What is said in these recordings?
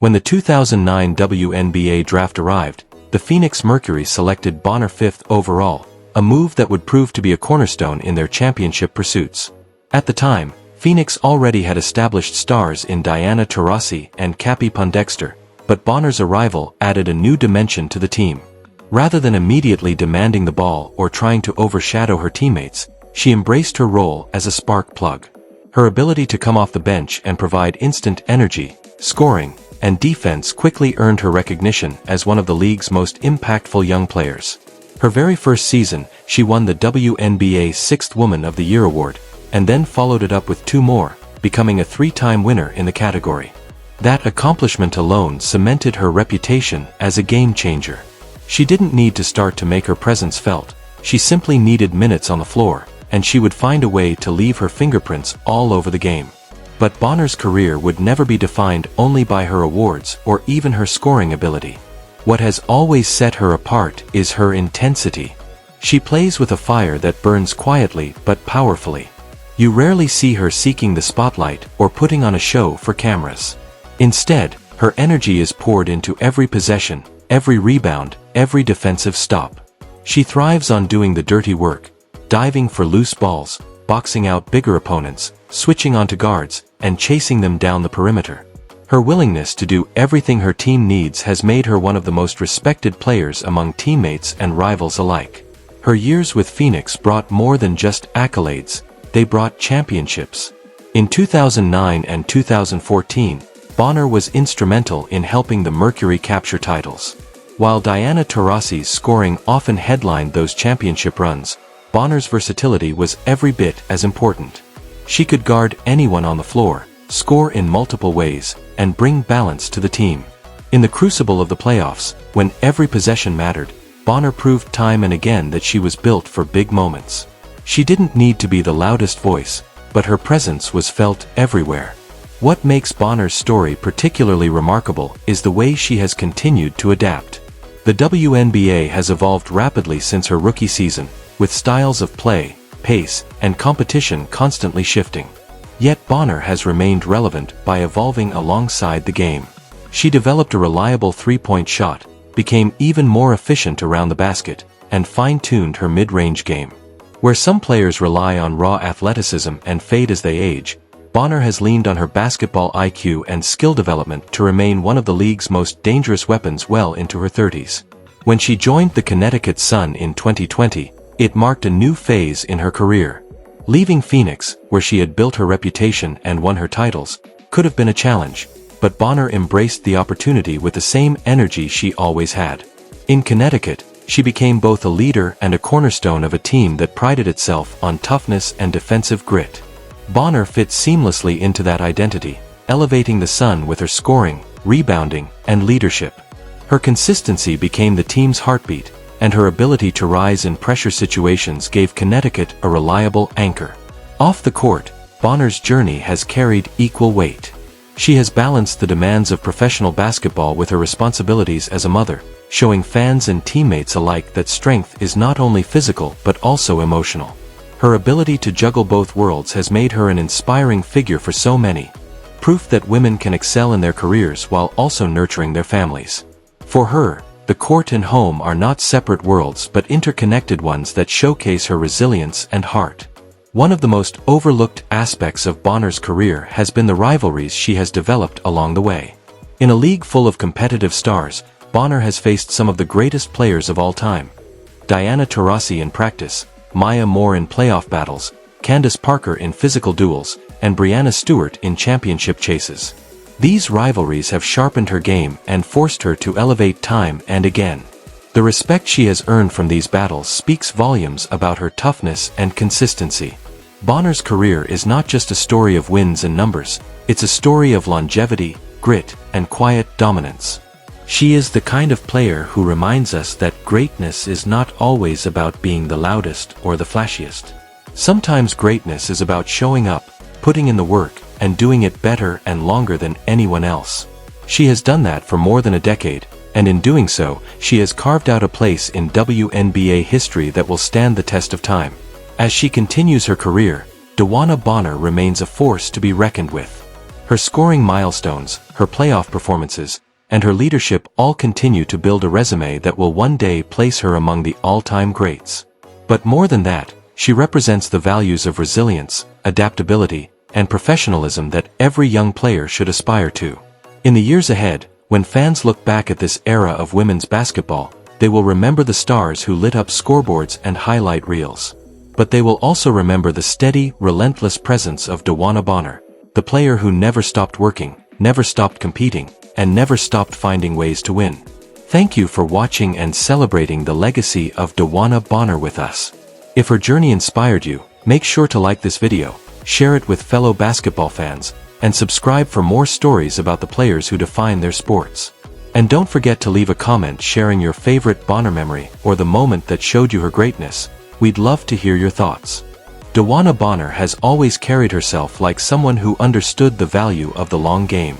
When the 2009 WNBA draft arrived, the Phoenix Mercury selected Bonner 5th overall, a move that would prove to be a cornerstone in their championship pursuits. At the time, Phoenix already had established stars in Diana Taurasi and Cappie Pondexter, but Bonner's arrival added a new dimension to the team. Rather than immediately demanding the ball or trying to overshadow her teammates, she embraced her role as a spark plug. Her ability to come off the bench and provide instant energy, scoring, and defense quickly earned her recognition as one of the league's most impactful young players. Her very first season, she won the WNBA 6th Woman of the Year award, and then followed it up with 2 more, becoming a 3-time winner in the category. That accomplishment alone cemented her reputation as a game-changer. She didn't need to start to make her presence felt, she simply needed minutes on the floor, and she would find a way to leave her fingerprints all over the game. But Bonner's career would never be defined only by her awards or even her scoring ability. What has always set her apart is her intensity. She plays with a fire that burns quietly but powerfully. You rarely see her seeking the spotlight or putting on a show for cameras. Instead, her energy is poured into every possession, every rebound, every defensive stop. She thrives on doing the dirty work, diving for loose balls, boxing out bigger opponents, switching onto guards, and chasing them down the perimeter. Her willingness to do everything her team needs has made her one of the most respected players among teammates and rivals alike. Her years with Phoenix brought more than just accolades, they brought championships. In 2009 and 2014, Bonner was instrumental in helping the Mercury capture titles. While Diana Taurasi's scoring often headlined those championship runs, Bonner's versatility was every bit as important. She could guard anyone on the floor, score in multiple ways, and bring balance to the team. In the crucible of the playoffs, when every possession mattered, Bonner proved time and again that she was built for big moments. She didn't need to be the loudest voice, but her presence was felt everywhere. What makes Bonner's story particularly remarkable is the way she has continued to adapt. The WNBA has evolved rapidly since her rookie season, with styles of play, pace, and competition constantly shifting. Yet Bonner has remained relevant by evolving alongside the game. She developed a reliable three-point shot, became even more efficient around the basket, and fine-tuned her mid-range game. Where some players rely on raw athleticism and fade as they age, Bonner has leaned on her basketball IQ and skill development to remain one of the league's most dangerous weapons well into her 30s. When she joined the Connecticut Sun in 2020, it marked a new phase in her career. Leaving Phoenix, where she had built her reputation and won her titles, could have been a challenge, but Bonner embraced the opportunity with the same energy she always had. In Connecticut, she became both a leader and a cornerstone of a team that prided itself on toughness and defensive grit. Bonner fit seamlessly into that identity, elevating the Sun with her scoring, rebounding, and leadership. Her consistency became the team's heartbeat, and her ability to rise in pressure situations gave Connecticut a reliable anchor. Off the court, Bonner's journey has carried equal weight. She has balanced the demands of professional basketball with her responsibilities as a mother, showing fans and teammates alike that strength is not only physical but also emotional. Her ability to juggle both worlds has made her an inspiring figure for so many, proof that women can excel in their careers while also nurturing their families. For her, the court and home are not separate worlds but interconnected ones that showcase her resilience and heart. One of the most overlooked aspects of Bonner's career has been the rivalries she has developed along the way. In a league full of competitive stars, Bonner has faced some of the greatest players of all time. Diana Taurasi in practice, Maya Moore in playoff battles, Candace Parker in physical duels, and Breanna Stewart in championship chases. These rivalries have sharpened her game and forced her to elevate time and again. The respect she has earned from these battles speaks volumes about her toughness and consistency. Bonner's career is not just a story of wins and numbers, it's a story of longevity, grit, and quiet dominance. She is the kind of player who reminds us that greatness is not always about being the loudest or the flashiest. Sometimes greatness is about showing up, putting in the work, and doing it better and longer than anyone else. She has done that for more than a decade, and in doing so, she has carved out a place in WNBA history that will stand the test of time. As she continues her career, DeWanna Bonner remains a force to be reckoned with. Her scoring milestones, her playoff performances, and her leadership all continue to build a resume that will one day place her among the all-time greats. But more than that, she represents the values of resilience, adaptability, and professionalism that every young player should aspire to. In the years ahead, when fans look back at this era of women's basketball, they will remember the stars who lit up scoreboards and highlight reels. But they will also remember the steady, relentless presence of DeWanna Bonner, the player who never stopped working, never stopped competing, and never stopped finding ways to win. Thank you for watching and celebrating the legacy of DeWanna Bonner with us. If her journey inspired you, make sure to like this video, share it with fellow basketball fans, and subscribe for more stories about the players who define their sports. And don't forget to leave a comment sharing your favorite Bonner memory or the moment that showed you her greatness. We'd love to hear your thoughts. DeWanna Bonner has always carried herself like someone who understood the value of the long game.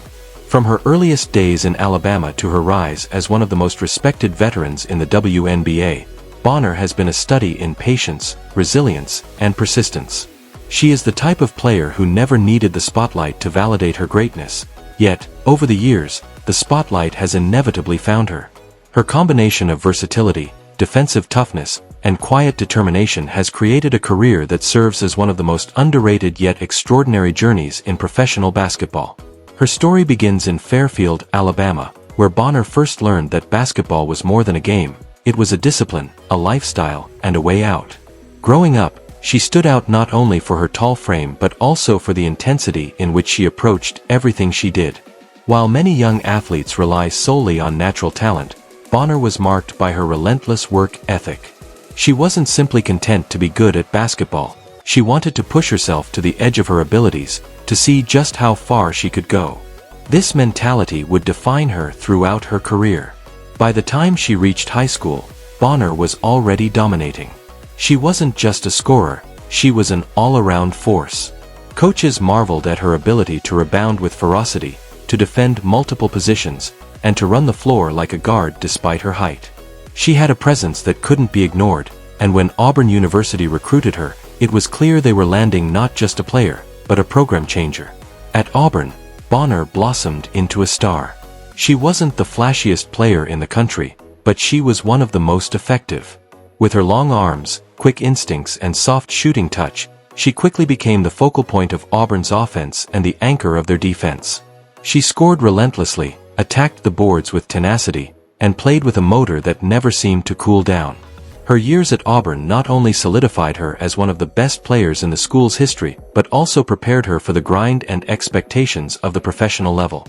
From her earliest days in Alabama to her rise as one of the most respected veterans in the WNBA, Bonner has been a study in patience, resilience, and persistence. She is the type of player who never needed the spotlight to validate her greatness, yet, over the years, the spotlight has inevitably found her. Her combination of versatility, defensive toughness, and quiet determination has created a career that serves as one of the most underrated yet extraordinary journeys in professional basketball. Her story begins in Fairfield, Alabama, where Bonner first learned that basketball was more than a game. It was a discipline, a lifestyle, and a way out. Growing up, she stood out not only for her tall frame but also for the intensity in which she approached everything she did. While many young athletes rely solely on natural talent, Bonner was marked by her relentless work ethic. She wasn't simply content to be good at basketball. She wanted to push herself to the edge of her abilities, to see just how far she could go. This mentality would define her throughout her career. By the time she reached high school, Bonner was already dominating. She wasn't just a scorer, she was an all-around force. Coaches marveled at her ability to rebound with ferocity, to defend multiple positions, and to run the floor like a guard despite her height. She had a presence that couldn't be ignored, and when Auburn University recruited her, it was clear they were landing not just a player, but a program changer. At Auburn, Bonner blossomed into a star. She wasn't the flashiest player in the country, but she was one of the most effective. With her long arms, quick instincts, and soft shooting touch, she quickly became the focal point of Auburn's offense and the anchor of their defense. She scored relentlessly, attacked the boards with tenacity, and played with a motor that never seemed to cool down. Her years at Auburn not only solidified her as one of the best players in the school's history, but also prepared her for the grind and expectations of the professional level.